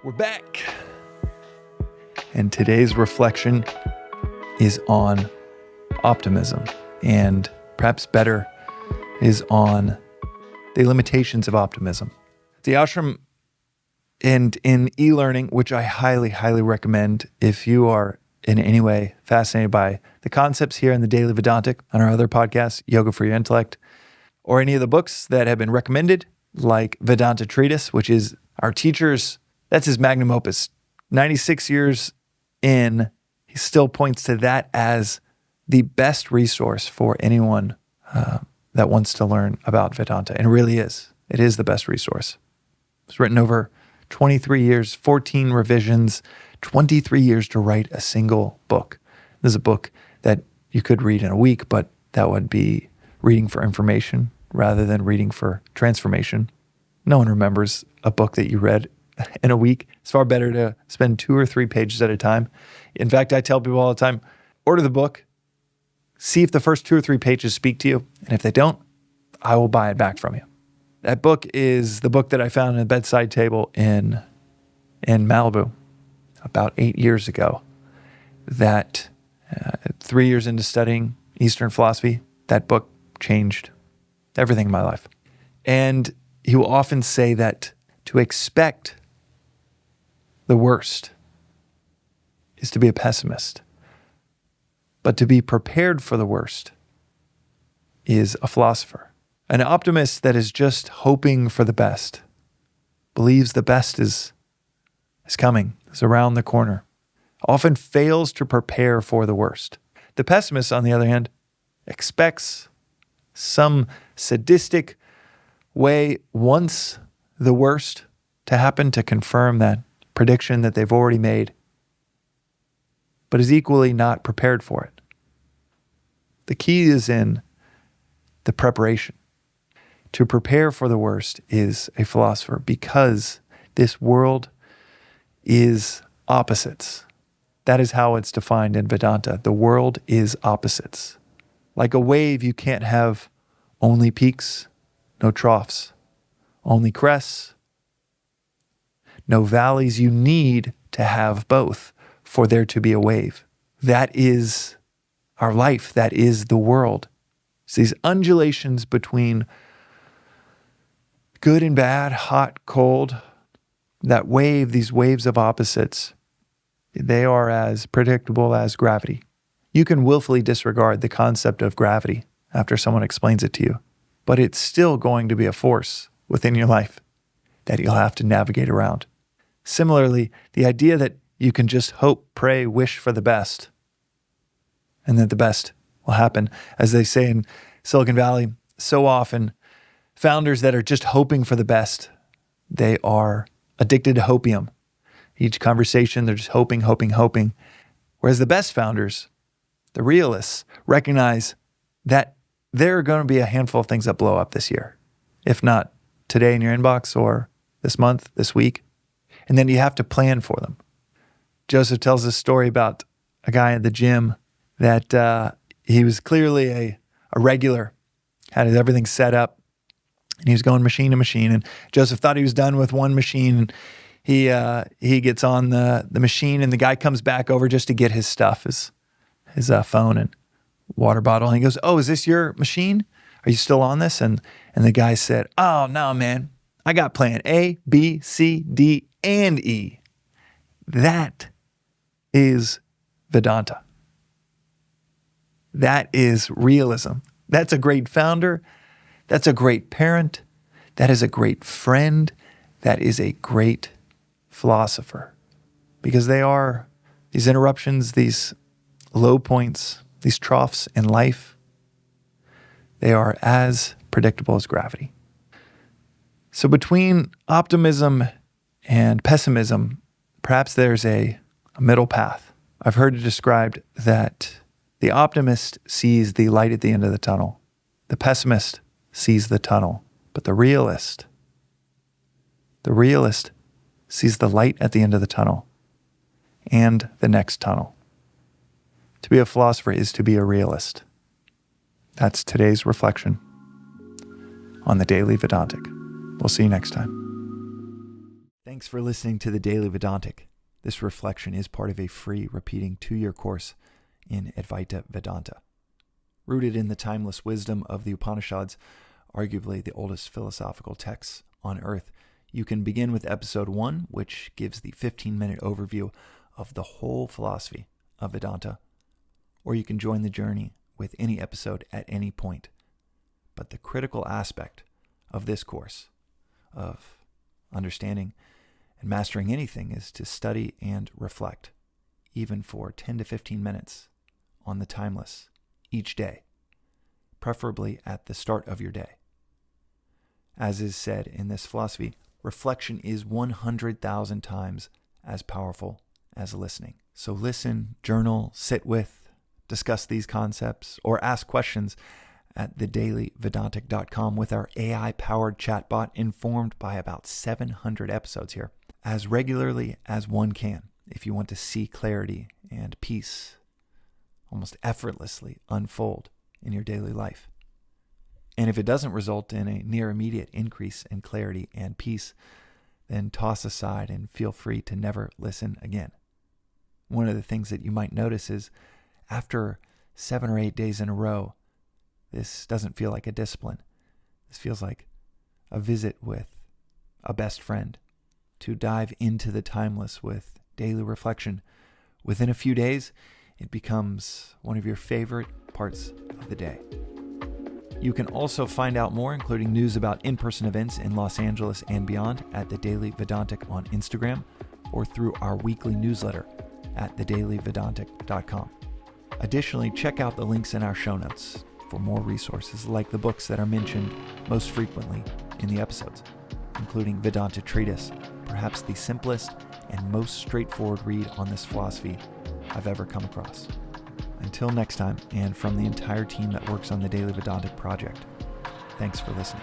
We're back. And today's reflection is on optimism, and perhaps better is on the limitations of optimism. The ashram and in e-learning, which I highly, highly recommend if you are in any way fascinated by the concepts here in the Daily Vedantic, on our other podcasts, Yoga for Your Intellect, or any of the books that have been recommended, like Vedanta Treatise, which is our teacher's, that's his magnum opus. 96 years in, he still points to that as the best resource for anyone that wants to learn about Vedanta. And it really is. It is the best resource. It's written over 23 years, 14 revisions, 23 years to write a single book. This is a book that you could read in a week, but that would be reading for information rather than reading for transformation. No one remembers a book that you read in a week. It's far better to spend 2 or 3 pages at a time. In fact, I tell people all the time, order the book, see if the first 2 or 3 pages speak to you, and if they don't, I will buy it back from you. That book is the book that I found on a bedside table in Malibu about 8 years ago. That 3 years into studying Eastern philosophy, that book changed everything in my life. And he will often say that to expect the worst is to be a pessimist. But to be prepared for the worst is a philosopher. An optimist that is just hoping for the best, believes the best is coming, is around the corner, often fails to prepare for the worst. The pessimist, on the other hand, expects some sadistic way once the worst to happen to confirm that prediction that they've already made, but is equally not prepared for it. The key is in the preparation. To prepare for the worst is a philosopher, because this world is opposites. That is how it's defined in Vedanta. The world is opposites. Like a wave, you can't have only peaks, no troughs, only crests, no valleys. You need to have both for there to be a wave. That is our life. That is the world. It's these undulations between good and bad, hot, cold. That wave, these waves of opposites, they are as predictable as gravity. You can willfully disregard the concept of gravity after someone explains it to you, but it's still going to be a force within your life that you'll have to navigate around. Similarly, the idea that you can just hope, pray, wish for the best, and that the best will happen. As they say in Silicon Valley, so often, founders that are just hoping for the best, they are addicted to hopium. Each conversation, they're just hoping. Whereas the best founders, the realists, recognize that there are going to be a handful of things that blow up this year. If not today in your inbox or this month, this week. And then you have to plan for them. Joseph tells this story about a guy at the gym that he was clearly a regular, had everything set up, and he was going machine to machine. And Joseph thought he was done with one machine. And he gets on the machine, and the guy comes back over just to get his stuff, his phone and water bottle. And he goes, "Oh, is this your machine? Are you still on this?" And the guy said, "Oh, no, man. I got plan A, B, C, D, and E." That is Vedanta. That is realism. That's a great founder. That's a great parent. That is a great friend. That is a great philosopher. Because they are these interruptions, these low points, these troughs in life, they are as predictable as gravity. So between optimism and pessimism, perhaps there's a middle path. I've heard it described that the optimist sees the light at the end of the tunnel. The pessimist sees the tunnel. But the realist sees the light at the end of the tunnel and the next tunnel. To be a philosopher is to be a realist. That's today's reflection on the Daily Vedantic. We'll see you next time. Thank Thanks for listening to the Daily Vedantic. This reflection is part of a free repeating 2-year course in Advaita Vedanta. Rooted in the timeless wisdom of the Upanishads, arguably the oldest philosophical texts on earth, you can begin with episode 1, which gives the 15-minute overview of the whole philosophy of Vedanta, or you can join the journey with any episode at any point. But the critical aspect of this course, of understanding and mastering anything, is to study and reflect, even for 10 to 15 minutes on the timeless each day, preferably at the start of your day. As is said in this philosophy, reflection is 100,000 times as powerful as listening. So listen, journal, sit with, discuss these concepts, or ask questions at thedailyvedantic.com with our AI-powered chatbot informed by about 700 episodes here, as regularly as one can if you want to see clarity and peace almost effortlessly unfold in your daily life. And if it doesn't result in a near immediate increase in clarity and peace, then toss aside and feel free to never listen again. One of the things that you might notice is after 7 or 8 days in a row, this doesn't feel like a discipline. This feels like a visit with a best friend to dive into the timeless with daily reflection. Within a few days, it becomes one of your favorite parts of the day. You can also find out more, including news about in-person events in Los Angeles and beyond, at the Daily Vedantic on Instagram or through our weekly newsletter at thedailyvedantic.com. Additionally, check out the links in our show notes for more resources like the books that are mentioned most frequently in the episodes, including Vedanta Treatise, perhaps the simplest and most straightforward read on this philosophy I've ever come across. Until next time, and from the entire team that works on the Daily Vedantic project, thanks for listening.